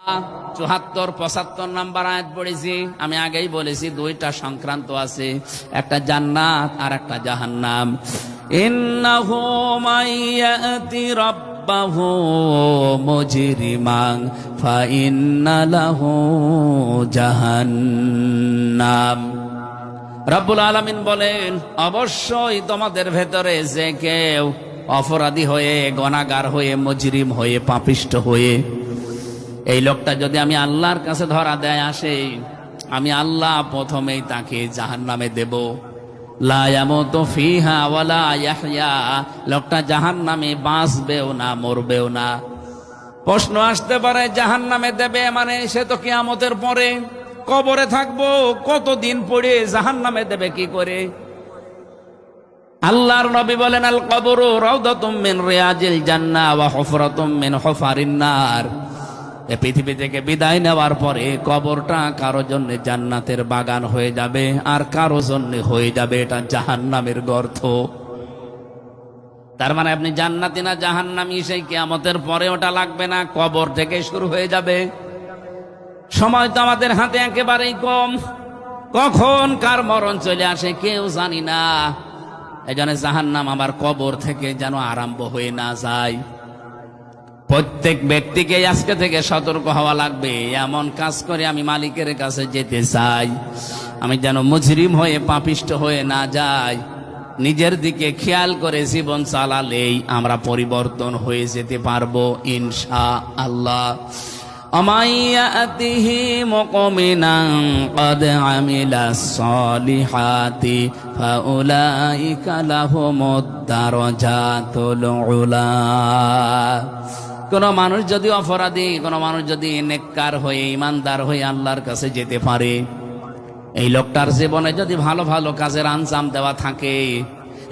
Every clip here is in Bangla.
74-75 নাম্বার আয়াত পড়েছি। আমি আগেই বলেছি দুইটা সংক্রান্ত আছে, একটা জান্নাত আর একটা জাহান্নাম। ইন্নাহু মাইয়াতি রাব্বাহু মুজরিমান ফাইন্না লাহু জাহান্নাম। রব্বুল আলামিন বলেন, অবশ্যই তোমাদের ভেতরে যে কেউ অপরাধী হয়ে, গুনাহগার হয়ে, মুজরিম হয়ে, পাপিষ্ঠ হয়ে, এই লোকটা যদি আমি আল্লাহর কাছে ধরা দেয় আসে, আমি আল্লাহ প্রথমেই তাকে জাহান্নামে দেব। লা ইয়ামুতু ফিহা ওয়ালা ইয়াহইয়া, লোকটা জাহান্নামে বাঁচবেও না, মরবেও না। প্রশ্ন আসতে পারে, জাহান্নামে দেবে মানে সে তো কিয়ামতের পরে, কবরে থাকবো কতদিন পড়ে জাহান্নামে দেবে কি করে? আল্লাহর নবী বলেন, আল কবরু রাউদাতুম মিন রিয়াজিল জান্নাহ ওয়া হুফরাতুম মিন হুফারিন নার। এই পৃথিবী থেকে বিদায় নেওয়ার পরে কবরটা কারো জন্য জান্নাতের বাগান হয়ে যাবে, আর কারো জন্য হয়ে যাবে এটা জাহান্নামের গর্ত। তার মানে আপনি জান্নাতি না জাহান্নামী সেই কিয়ামতের পরে ওটা লাগবে না, কবর থেকে শুরু হয়ে যাবে। সময় তো আমাদের হাতে একেবারেই কম, কখন কার মরণ চলে আসে কেউ জানি না। এই জন্য জাহান্নাম আবার কবর থেকে যেন আরম্ভ হয়ে না যায়। প্রত্যেক ব্যক্তিকে আজকে থেকে সতর্ক হওয়া লাগবে, এমন কাজ করে আমি মালিকের কাছে যেতে চাই, আমি যেন মুজরিম হয়ে, পাপিষ্ঠ হয়ে না যাই। নিজের দিকে খেয়াল করে জীবন চালালেই আমরা পরিবর্তন হয়ে যেতে পারবো ইনশাআল্লাহ। আমাইয়াতিহি মুকমিনান ক্বাদ আমিলাস সালিহাতি ফাউলাইকা লাহুমুদ দারাজাতুল উলা। কোন মানুষ যদি অপরাধী, কোন মানুষ যদি নেককার হয়ে, ইমানদার হয়ে আল্লাহর কাছে যেতে পারে, এই লোকটার জীবনে যদি ভালো ভালো কাজের আঞ্জাম দেওয়া থাকে,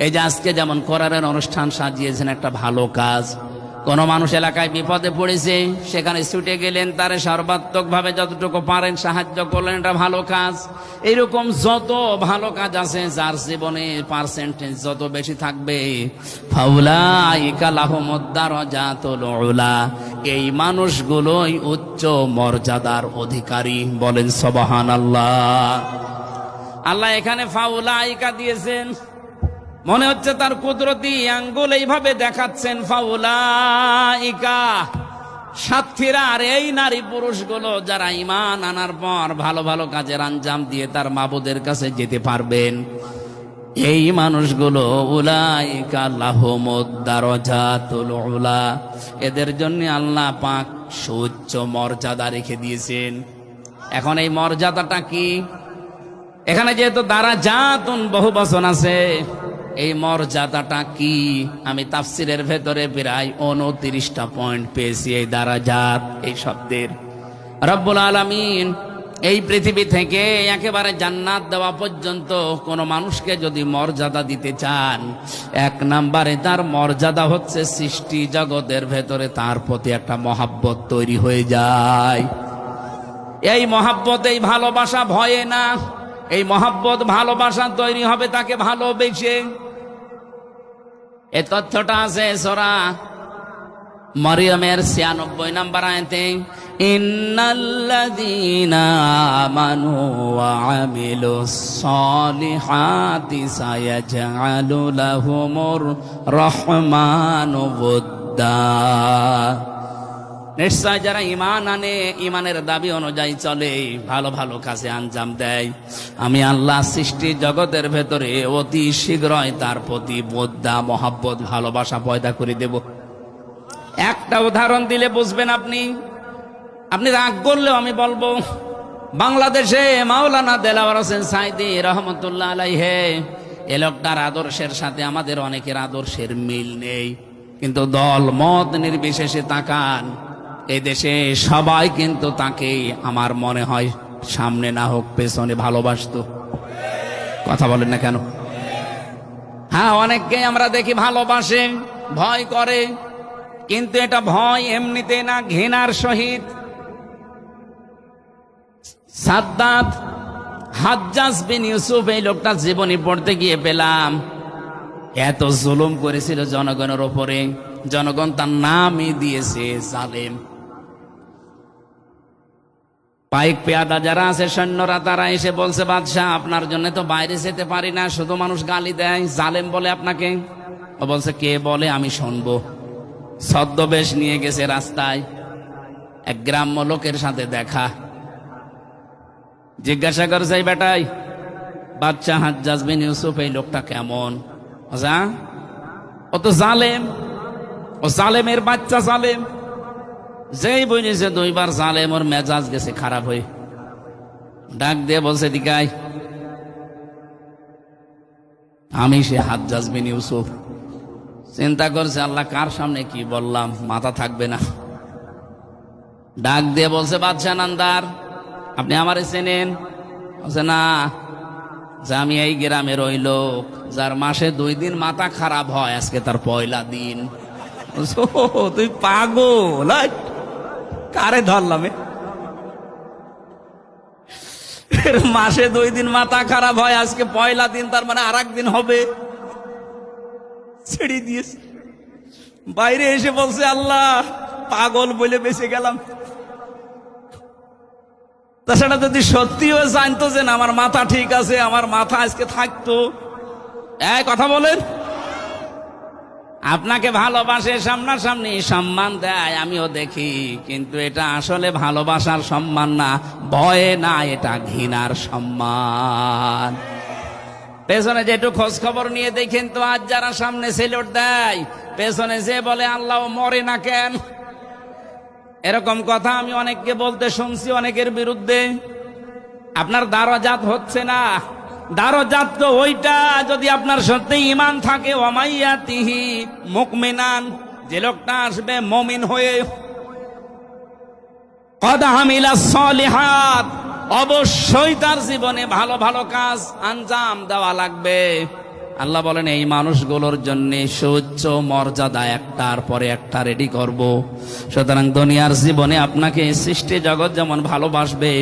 এই যে আজকে যেমন কোরআনের অনুষ্ঠান সাজিয়েছেন একটা ভালো কাজ। কোন মানুষ এলাকায় বিপদে পড়েছে, সেখানে ছুটে গেলেন, তারে সর্বাত্মকভাবে যতটুকু পারেন সাহায্য করলেন, এটা ভালো কাজ। এইরকম যত ভালো কাজ আছে, যার জীবনে পার্সেন্টেজ যত বেশি থাকবে, ফাউলাইকা লাহুমুদ দারাজাতুল উলা, এই মানুষগুলোই উচ্চ মর্যাদার অধিকারী। বলেন সুবহানাল্লাহ। আল্লাহ এখানে ফাউলাইকা দিয়েছেন, মনে হচ্ছে তার কুদরতি আঙ্গুল এইভাবে দেখাচ্ছেন, ফাউলাইকা সাতক্ষীরা। আর এই নারী পুরুষগুলো যারা ঈমান আনার পর ভালো ভালো কাজের আঞ্জাম দিয়ে তার মাবুদের কাছে যেতে পারবেন, এই মানুষগুলো উলাইকা লাহুমুদ দারাজাতুল উলা, এদের জন্য আল্লাহ পাক সুউচ্চ মর্যাদা রেখে দিয়েছেন। এখন এই মর্যাদাটা কি? এখানে যেহেতু দারাজাতুন বহু বচন আছে, এই মর্যাদাটা কি? আমি তাফসিরের ভেতরে প্রায় 29টা পয়েন্ট পেয়েছি এই দারাজাত এই শব্দের। রব্বুল আলামিন এই পৃথিবী থেকে একেবারে জান্নাত দেওয়া পর্যন্ত কোন মানুষকে যদি মর্যাদা দিতে চান, এক নম্বরে তার মর্যাদা হচ্ছে সৃষ্টি জগতের ভেতরে তার প্রতি একটা মহাব্বত তৈরি হয়ে যায়। এই মহাব্বত, এই ভালোবাসা ভয়ে না, এই মহাব্বত ভালোবাসা তৈরি হবে তাকে ভালোবেসে। এই তথ্যটা আছে সূরা মরিয়মের 96 নম্বর আয়াতে, ইন্নাল্লাযীনা আমানু ওয়া আমিলুস সালিহাতি সায়াজআলু লাহুমুর রহমানু ওয়াদ্দা। নিশ্চয় যারা ঈমান আনে, ঈমানের দাবি অনুযায়ী চলে, ভালো ভালো কাজে আঞ্জাম দেয়, আমি আল্লাহ সৃষ্টি জগতের ভেতরে অতি শীঘ্রই তার প্রতি বোদ্ধা, মহাব্বত, ভালোবাসা পয়দা করে দেব। একটা উদাহরণ দিলে বুঝবেন আপনি। আপনি রাগ করলেও আমি বলবো, বাংলাদেশে মাওলানা দেলাওয়ার হোসেন সাঈদী রহমতুল্লাহ আলাইহি, এ লোকটার আদর্শের সাথে আমাদের অনেকের আদর্শের মিল নেই, কিন্তু দল মত নির্বিশেষে তাকান, এই দেশে সবাই কিন্তু তাকে আমার মনে হয় সামনে না হোক পেছনে ভালোবাসতো। কথা বলেন না কেন? হ্যাঁ, অনেককে আমরা দেখি ভালোবাসে, ভয় করে, কিন্তু এটা ভয় এমনিতে না, ঘৃণার সহিত। সাদ্দাত হাজ্জাজ বিন ইউসুফ, এই লোকটা জীবনী পড়তে গিয়ে পেলাম এত জুলুম করেছিল জনগণের ওপরে, জনগণ তার নামই দিয়েছে জালেম। পাইক পেয়াদা যারা আছে সৈন্যরা, তারা এসে বলছে, বাদশাহ আপনার জন্য তো বাইরে যেতে পারি না, শুধু মানুষ গালি দেয়, জালেম বলে আপনাকে। ও বলছে, কে বলে আমি শুনবো। ছদ্মবেশ নিয়ে গেছে রাস্তায়, এক গ্রাম্য লোকের সাথে দেখা। জিজ্ঞাসা করছে, এই বেটাই বাদশাহ হাজ্জাজ বিন ইউসুফ, এই লোকটা কেমন? আচ্ছা, ও তো জালেম, ও জালেমের বাচ্চা জালেম। যেই বলেছে দুইবার জালেম, ওর মেজাজ গেছে খারাপ হয়ে। ডাক দিয়ে বলছে, দিকাই আমি সে হাজ্জাজ বিন ইউসুফ। চিন্তা করছে, আল্লাহ কার সামনে কি বললাম, মাথা থাকবে না। ডাক দিয়ে বলছে, বাদশাহ নান্দার, আপনি আমারে চেনেন? বলছে, না। যে আমি এই গ্রামের ওই লোক যার মাসে 2 দিন মাথা খারাপ হয়, আজকে তার পয়লা দিন। তুই পাগল, কারে ধরলাম? মাসে 2 দিন মাথা খারাপ হয়, আজকে পয়লা দিন, তার মানে আর একদিন হবে। ছেড়ে দিয়েছে। বাইরে এসে বলছে, আল্লাহ পাগল বলে বেঁচে গেলাম। তাছাড়া যদি সত্যিও জানতো যে আমার মাথা ঠিক আছে, আমার মাথা আজকে থাকতো। এই কথা বলেন, আপনাকে ভালোবাসে, সামনাসামনি সম্মান দেয়, আমিও দেখি, কিন্তু এটা আসলে ভালোবাসার সম্মান না, ভয়ে না, এটা ঘৃণার সম্মান। পেছনে যেটু খোঁজ খবর নিয়ে দেখেন তো, আজ যারা সামনে সেলুট দেয়, পেছনে যে বলে আল্লাহ মরে না কেন, এরকম কথা আমি অনেককে বলতে শুনছি, অনেকের বিরুদ্ধে। আপনার দারাজাত হচ্ছে না। দারাজাত তো ওইটা যদি আপনার সত্যি ঈমান থাকে, ওয়ামাইয়াতিহি মুকমিনান, যে লোকটা আসবে মুমিন হয়ে, কদ আমিলাস সলিহাত, অবশ্যই তার জীবনে ভালো ভালো কাজ আঞ্জাম দেওয়া লাগবে। আল্লাহ বলেন, এই মানুষগুলোর জন্য সুউচ্চ মর্যাদা একটার পরে একটা রেডি করব। সুতরাং দুনিয়ার জীবনে আপনাকে সৃষ্টি জগৎ যেমন ভালোবাসবে,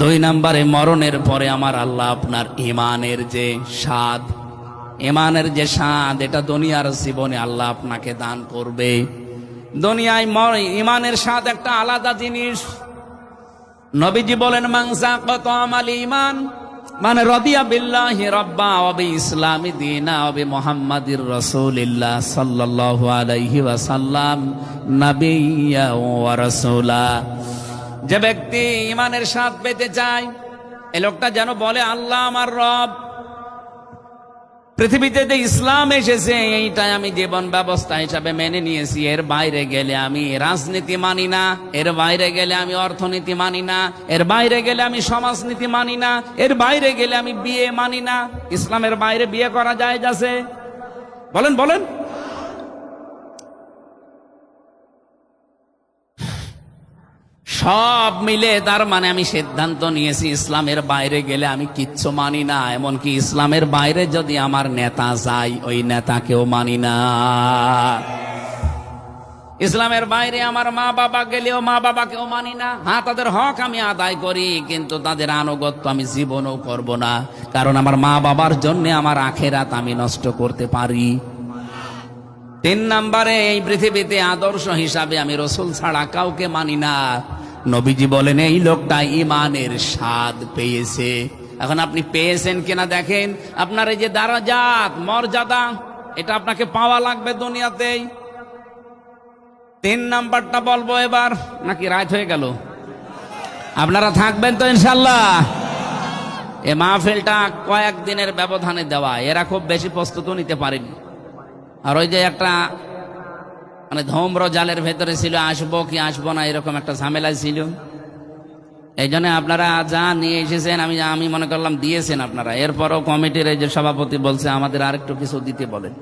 2 নম্বরে মরণের পরে আমার আল্লাহ আপনার ইমানের যে স্বাদ, ইমানের যে স্বাদ, এটা দুনিয়ার জীবনে আল্লাহ আপনাকে দান করবে। দুনিয়ায় ইমানের স্বাদ একটা আলাদা জিনিস। নবীজি বলেন, মান যাকাত আমাল ঈমান মানে রাদিয়া বিল্লাহি রাব্বা ওয়া বি ইসলামি দীনা ওয়া বি মুহাম্মাদির রাসূলিল্লাহ সাল্লাল্লাহু আলাইহি ওয়াসাল্লাম নাবিয়্যা ওয়া রাসূলা। যে ব্যক্তি ইমানের স্বাদ পেতে চায়, এই লোকটা যেন বলে, আল্লাহ আমার রব, পৃথিবীতে যে ইসলাম এসেছে এইটাই আমি জীবন ব্যবস্থা হিসাবে মেনে নিয়েছি। এর বাইরে গেলে আমি রাজনীতি মানি না, এর বাইরে গেলে আমি অর্থনীতি মানি না, এর বাইরে গেলে আমি সমাজনীতি মানি না, এর বাইরে গেলে আমি বিয়ে মানি না। ইসলামের বাইরে বিয়ে করা যায় আছে? বলেন বলেন। সব মিলে তার মানে আমি সিদ্ধান্ত নিয়েছি, ইসলামের বাইরে গেলে আমি কিচ্ছু মানি না। এমনকি ইসলামের বাইরে যদি আমার নেতা যায়, ওই নেতাকেও মানি না। ইসলামের বাইরে আমার মা বাবা গেলেও মা বাবাকেও মানি না। হ্যাঁ, তাদের হক আমি আদায় করি, কিন্তু তাদের আনুগত্য আমি জীবনও করব না, কারণ আমার মা বাবার জন্য আমার আখেরাত আমি নষ্ট করতে পারি। 3 নম্বরে, এই পৃথিবীতে আদর্শ হিসাবে আমি রাসূল ছাড়া কাউকে মানি না। নবীজি বলেন, এই লোকটা ঈমানের স্বাদ পেয়েছে। এখন আপনি পেয়েছেন কিনা দেখেন। আপনার এই যে দারাজাত, মর্যাদা, এটা আপনাকে পাওয়া লাগবে দুনিয়াতেই। 3 নাম্বারটা বলবো এবার, নাকি রাত হয়ে গেল? আপনারা থাকবেন তো ইনশাল্লাহ? এ মাহফিলটা কয়েকদিনের ব্যবধানে দেওয়া, এরা খুব বেশি প্রস্তুত নিতে পারেনি। আর ওই যে একটা মানে ধূম্র জালের ভেতরে ছিল, আসবো কি আসবো না, এরকম একটা ঝামেলা ছিল। এই জন্য আপনারা যা নিয়ে এসেছেন আমি মনে করলাম দিয়েছেন আপনারা। এরপরও কমিটির এই যে সভাপতি বলছে আমাদের আরেকটু কিছু দিতে বলেন।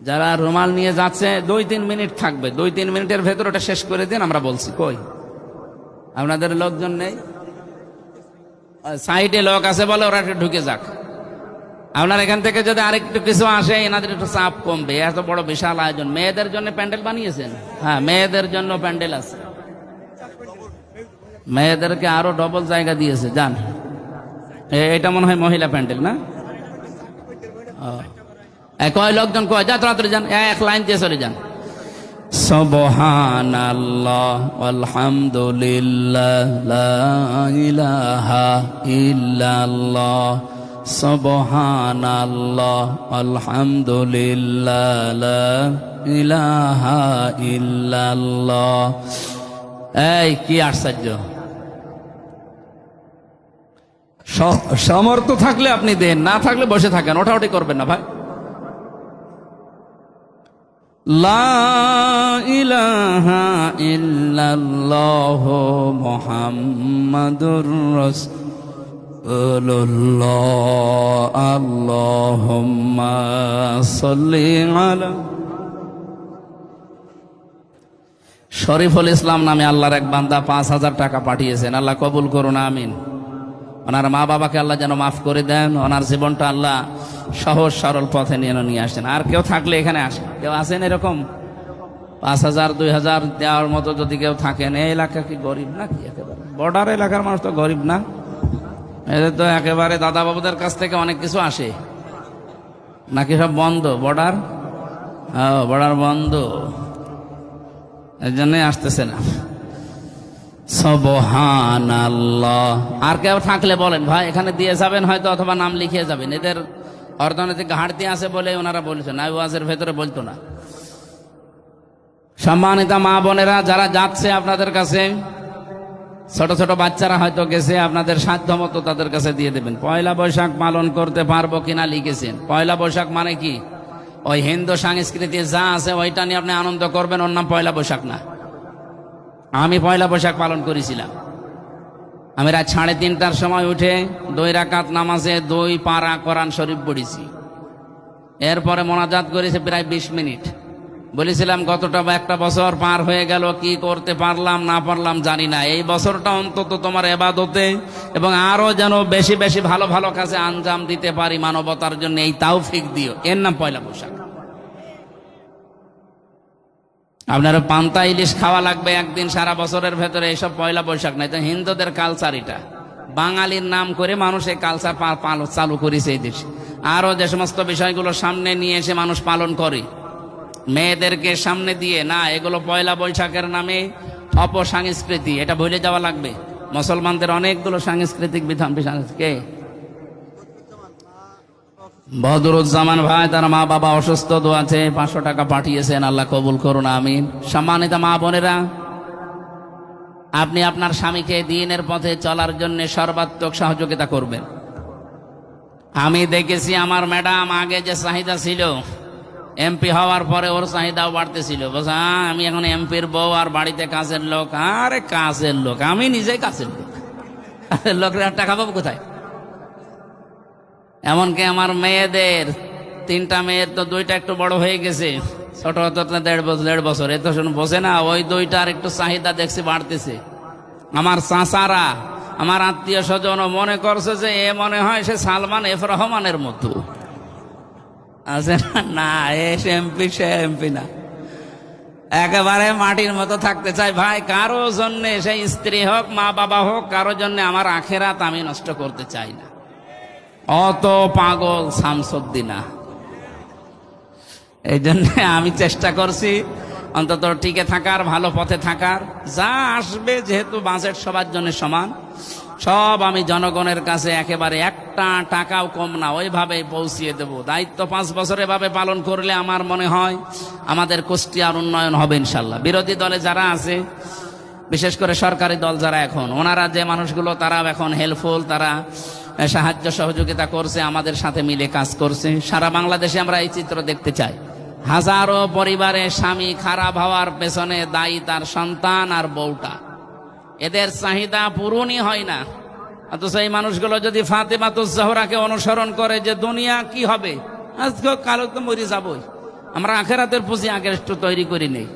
যারা রুমাল নিয়ে যাচ্ছে 2-3 মিনিট থাকবে, 2-3 মিনিটের ভেতর ওটা শেষ করে দিন। আমরা বলছি কই আপনাদের লোকজন নেই, সাইডে লোক আছে বলে ওরা একটু ঢুকে যাক। আপনার এখান থেকে যদি আরেকটু কিছু আসে, এনাদের একটু চাপ কমবে। এত বড় বিশাল আয়োজন, মেয়েদের জন্য প্যান্ডেল বানিয়েছেন? হ্যাঁ, মেয়েদের জন্য প্যান্ডেল আছে, মেয়েদেরকে আরো ডবল জায়গা দিয়েছে। যান, এটা মনে হয় মহিলা প্যান্ডেল না? কয় লোকজন কয়? যা তাড়াতাড়ি যান, 1 লাইন দিয়ে চলে যান। সুবহানাল্লাহ আলহামদুলিল্লাহ লা ইলাহা ইল্লাল্লাহ সুবহানাল্লাহ আলহামদুলিল্লাহ লা ইলাহা ইল্লাল্লাহ। এই কি আশ্চর্য! সামর্থ্য থাকলে আপনি দেন, না থাকলে বসে থাকেন, ওঠাউঠি করবেন না ভাই। লা ইলাহা ইল্লাল্লাহ মুহাম্মাদুর রাসূলুল্লাহ আল্লাহুম্মা সাল্লি আলা। শরীফুল ইসলাম নামে আল্লাহর এক বান্দা 5,000 টাকা পাঠিয়েছেন, আল্লাহ কবুল করুন আমিন। ওনার মা বাবাকে আল্লাহ যেন মাফ করে দেন, ওনার জীবনটা আল্লাহ সহজ সরল পথে নিয়ে আসেন। আর কেউ থাকলে এখানে আসেন, কেউ আসেন এরকম 5,000 2,000 দেওয়ার মতো যদি কেউ থাকেন। এই এলাকা কি গরিব নাকি? একেবারে বর্ডার এলাকার মানুষ তো গরিব না, এদের তো একেবারে দাদা বাবুদের কাছ থেকে অনেক কিছু আসে নাকি? সব বন্ধ বর্ডার, হ্যাঁ বর্ডার বন্ধ, এর জন্যই আসতেছে না। সুবহানাল্লাহ। আর কেউ থাকলে বলেন ভাই, এখানে দিয়ে যাবেন হয়তো, অথবা নাম লিখিয়ে যাবেন। এদের অর্থনৈতিক ঘাটতি আছে বলে ওনারা বলেছেন, না ওয়াজের ভেতরে বলতো না। সম্মানিত মা বোনেরা যারা যাচ্ছে আপনাদের কাছে, ছোট ছোট বাচ্চারা হয়তো গেছে, আপনাদের সাধ্য মতো তাদের কাছে দিয়ে দেবেন। পয়লা বৈশাখ পালন করতে পারবো কিনা লিখেছেন। পয়লা বৈশাখ মানে কি? ওই হিন্দু সংস্কৃতি যা আছে ওইটা নিয়ে আপনি আনন্দ করবেন, ওর নাম পয়লা বৈশাখ না। আমি পয়লা বৈশাখ পালন করেছিলাম। আমি রাত 3:30টার সময় উঠে 2 রাকাত নামাজে 2 পারা কোরআন শরীফ পড়েছি। এরপরে মোনাজাত করেছি প্রায় 20 মিনিট। বলেছিলাম গতটা একটা বছর পার হয়ে গেল, কি করতে পারলাম না পারলাম জানি না, এই বছরটা অন্তত তোমার ইবাদতে এবং আরো যেন বেশি বেশি ভালো ভালো কাজে আঞ্জাম দিতে পারি মানবতার জন্য, এই তৌফিক দিও। এর নাম পয়লা বৈশাখ। আপনার পান্তা ইলিশ খাওয়া লাগবে একদিন সারা বছরের ভেতরে, এইসব পয়লা বৈশাখ নাই। তো হিন্দুদের কালচার এটা, বাঙালির নাম করে মানুষ এই কালচার চালু করেছে এই দেশে। আরো যে সমস্ত বিষয়গুলো সামনে নিয়ে এসে মানুষ পালন করে, মেয়েদেরকে সামনে দিয়ে, না এগুলো পয়লা বৈশাখের নামে অপসংস্কৃতি, এটা ভুলে যাওয়া লাগবে। মুসলমানদের অনেকগুলো সাংস্কৃতিক বিধান। কে? বদরুজ্জামান ভাই, তার মা বাবা অসুস্থ, দোয়াতে 500 টাকা পাঠিয়েছেন, আল্লাহ কবুল করুন আমিন। সম্মানিত মা বোনেরা, আপনি আপনার স্বামীকে দ্বীনের পথে চলার জন্য সর্বাত্মক সহযোগিতা করবেন। আমি দেখেছি আমার ম্যাডাম আগে যে চাহিদা ছিল, এমপি হওয়ার পরে ওর চাহিদাও বাড়তেছিল। বলছে আমি এখন এমপির বউ আর বাড়িতে কাজের লোক। আরে কাজের লোক, আমি নিজেই কাজের লোক, লোকের টাকা পাবো কোথায়? এমনকি আমার মেয়েদের 3টা মেয়ের তো 2টা একটু বড় হয়ে গেছে, ছোট হতো 1.5 বছর। এ তো শুনে বসে না, ওই 2টার একটু চাহিদা দেখছি বাড়তেছে। আমার চাচারা, আমার আত্মীয় স্বজন মনে করছে যে এ মনে হয় সে সালমান এফ রহমানের মতো আছে না, সে এমপি, সে এমপি না, একেবারে মাটির মতো থাকতে চাই। ভাই কারো জন্যে, সেই স্ত্রী হোক মা বাবা হোক, কারো জন্য আমার আখেরাত আমি নষ্ট করতে চাই না। অত পাগল শামসুদ্দিনা। এই জন্য আমি চেষ্টা করছি অন্তত টিকে থাকার, ভালো পথে থাকার। যা আসবে, যেহেতু বাজেট সবার জন্য সমান, সব আমি জনগণের কাছে একেবারে একটা টাকাও কম না ওইভাবে পৌঁছিয়ে দেব। দায়িত্ব 5 বছর এভাবে পালন করলে আমার মনে হয় আমাদের কুষ্টিয়ার উন্নয়ন হবে ইনশাল্লাহ। বিরোধী দলে যারা আছে, বিশেষ করে সরকারি দল যারা এখন, ওনারা যে মানুষগুলো তারা এখন হেল্পফুল, তারা সাহায্য সহযোগিতা করছে, আমাদের সাথে মিলে কাজ করছে। সারা বাংলাদেশে আমরা এই চিত্র দেখতে চাই। হাজারো পরিবারে স্বামী খারাপ হওয়ার পেছনে দায়ী তার সন্তান আর বউটা। এদের চাহিদা পূরণই হয় না। অথচ এই মানুষগুলো যদি ফাতেমাতুজ জোহরাকে অনুসরণ করে যে দুনিয়া কি হবে, আজকে কালো তো মরে যাবই, আমরা আখেরাতের পুঁজি আগে একটু তৈরি করি নেই।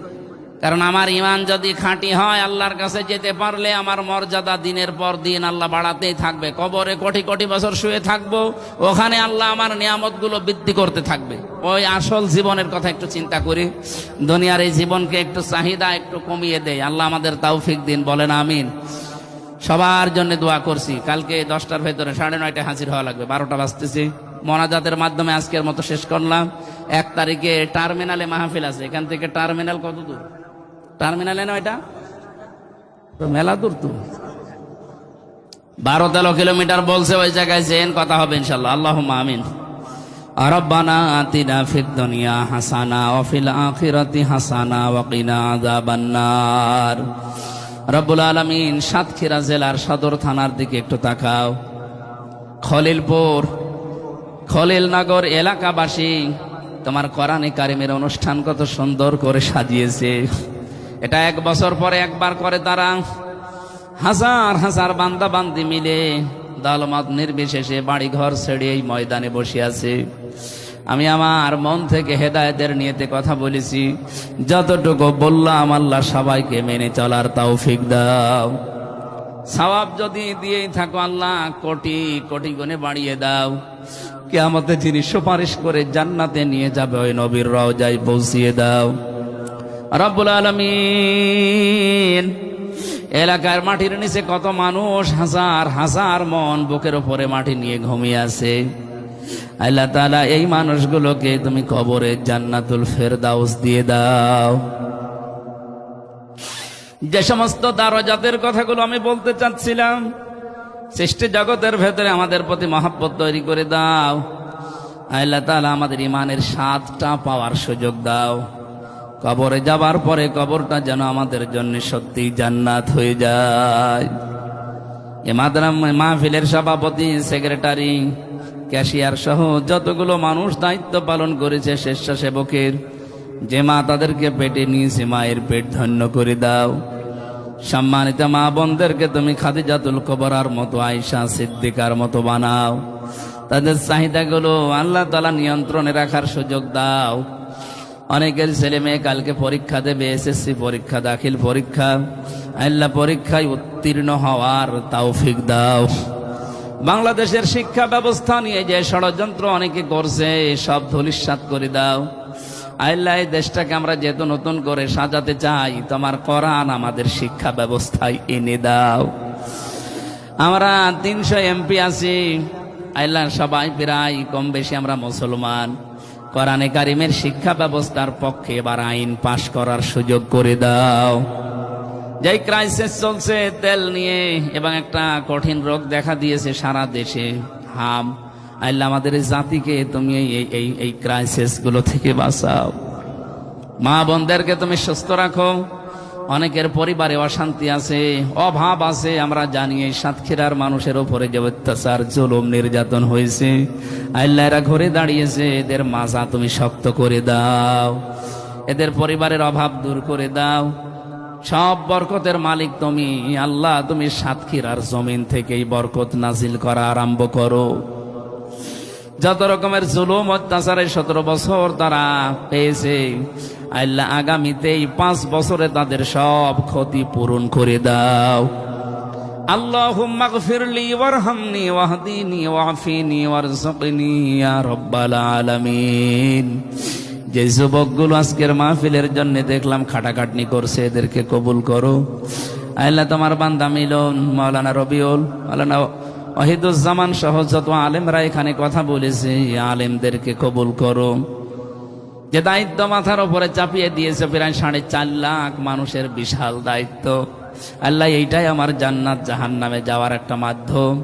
কারণ আমার ইমান যদি খাঁটি হয়, আল্লাহর কাছে যেতে পারলে আমার মর্যাদা দিনের পর দিন আল্লাহ বাড়াতেই থাকবে। কবরে কোটি কোটি বছর শুয়ে থাকবো, ওখানে আল্লাহ আমার নিয়ামতগুলো বৃদ্ধি করতে থাকবে। ওই আসল জীবনের কথা একটু চিন্তা করি, দুনিয়ার এই জীবনকে একটু চাহিদা একটু কমিয়ে দেয়। আল্লাহ আমাদের তৌফিক দিন, বলেন আমিন। সবার জন্য দোয়া করছি। কালকে 10টার ভেতরে 9:30 হাজির হওয়া লাগবে, 12টা বাজতেছে। মোনাজাতের মাধ্যমে আজকের মতো শেষ করলাম। 1 তারিখে টার্মিনালে মাহফিল আছে, এখান থেকে টার্মিনাল কত দূর? টার্মিনালে না এটা মেলা দূর তো, 12-13 কিলোমিটার বলছে। ওই জায়গায় যেন কথা হবে ইনশাল্লাহ। আল্লাহুম্মা আমিন। রব্বানা আতিনা ফিদ দুনিয়া হাসানা ওয়া ফিল আখিরাতি হাসানা ওয়া কিনা আযাবান্নার। রব্বুল আলামিন সাতক্ষীরা জেলার সদর থানার দিকে একটু তাকাও। খলিলপুর, খলিলনগর এলাকাবাসী তোমার কোরআনে কারিমের অনুষ্ঠান কত সুন্দর করে সাজিয়েছে। এটা 1 বছর পরে একবার করে তারা, হাজার হাজার বান্দা বান্দি মিলে দলমত নির্বিশেষে বাড়ি ঘর ছেড়ে এই ময়দানে বসে আছে। আমি আমার মন থেকে হেদায়েতের নিয়তে কথা বলেছি, যতটুকু বললাম আল্লাহ সবাইকে মেনে চলার তৌফিক দাও। সওয়াব যদি দিয়েই থাকো আল্লাহ কোটি কোটি গুণে বাড়িয়ে দাও। কিয়ামতে যিনি সুপারিশ করে জান্নাতে নিয়ে যাবে ওই নবীর রওজায় পৌঁছিয়ে দাও। রব্বুল আলামিন এলাকার মাটির নিচে কত মানুষ, হাজার হাজার মন বুকের উপরে মাটি নিয়ে ঘুমিয়ে আছে। আল্লাহ তাআলা এই মানুষগুলোকে তুমি কবরে জান্নাতুল ফেরদাউস দিয়ে দাও। যে সমস্ত দারাজাতের কথাগুলো আমি বলতে চাচ্ছিলাম, সৃষ্টি জগতের ভেতরে আমাদের প্রতি মহব্বত তৈরি করে দাও। আল্লাহ তাআলা আমাদের ইমানের স্বাদটা পাওয়ার সুযোগ দাও। কবরে যাবার পরে কবরটা যেন আমাদের জন্য সত্যি জান্নাত হয়ে যায়। এ মাহফিলের সভাপতি, সেক্রেটারি, ক্যাশিয়ার সহ যতগুলো মানুষ দায়িত্ব পালন করেছে স্বেচ্ছাসেবকের, যে মা তাদেরকে পেটে নিয়েছে মায়ের পেট ধন্য করে দাও। সম্মানিত মা বোনদেরকে তুমি খাদিজাতুল কুবরার মতো, আয়েশা সিদ্দিকার মতো বানাও। তাদের চাহিদাগুলো আল্লাহ তাআলা নিয়ন্ত্রণে রাখার সুযোগ দাও। অনেকের ছেলে মেয়ে কালকে পরীক্ষা দেবে, এসএসসি পরীক্ষা, দাখিল পরীক্ষা। আল্লাহ পরীক্ষায় উত্তীর্ণ হওয়ার তৌফিক দাও। বাংলাদেশের শিক্ষা ব্যবস্থা নিয়ে যে ষড়যন্ত্র অনেকে করছে সব ধূলিসাৎ করে দাও। আল্লাহ এই দেশটাকে আমরা যেহেতু নতুন করে সাজাতে চাই, তোমার কোরআন আমাদের শিক্ষা ব্যবস্থায় এনে দাও। আমরা 300 এমপি আছি আল্লাহ, সবাই প্রায় কম বেশি আমরা মুসলমান। কোরআনে কারিমের শিক্ষা ব্যবস্থার পক্ষে এবার আইন পাশ করার সুযোগ করে দাও। যেই ক্রাইসিস চলছে তেল নিয়ে, এবং একটা কঠিন রোগ দেখা দিয়েছে সারা দেশে, হাম, আল্লাহ আমাদের জাতিকে তুমি এই ক্রাইসিস গুলো থেকে বাঁচাও। মা বোনদেরকে তুমি সুস্থ রাখো। অনেকের পরিবারে অশান্তি আছে, অভাব আছে। আমরা জানি এই সাতক্ষীরার মানুষের উপরে যে অত্যাচার, জুলুম, নির্যাতন হয়েছে, আল্লাহ এরা ঘুরে দাঁড়িয়েছে, এদের মাজা তুমি শক্ত করে দাও। এদের পরিবারের অভাব দূর করে দাও। সব বরকতের মালিক তুমি আল্লাহ, তুমি সাতক্ষীরার জমিন থেকেই বরকত নাজিল করা আরম্ভ করো। যত রকমের জুলুম অত্যাচারে 17 বছর তারা পেয়েছে, আল্লাহ আগামীতে এই 5 বছরে তাদের সব ক্ষতি পূরণ করে দাও। আল্লাহুম্মা গফিরলি ওয়ারহামনি ওয়াহদিনি ওয়াফিনি ওয়ারযুকনি ইয়া রাব্বাল আলামিন। যে যুবকগুলো আজকের মাহফিলের জন্য দেখলাম খাটাখাটনি করছে, এদেরকে কবুল করো। আল্লাহ তোমার বান্দা মিলন, মাওলানা রবিউল, মাওলানা ওয়াহিদুজ্জামান সহ যত আলেমরা এখানে কথা বলেছে, আলেমদেরকে কবুল করো। যে দায়িত্ব মাথার উপরে চাপিয়ে দিয়েছে প্রায় 4.5 লাখ মানুষের বিশাল দায়িত্ব, আল্লাহ এইটাই আমার জান্নাত জাহান্নামে যাওয়ার একটা মাধ্যম।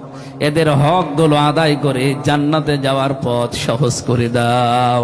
এদের হকগুলো আদায় করে জান্নাতে যাওয়ার পথ সহজ করে দাও।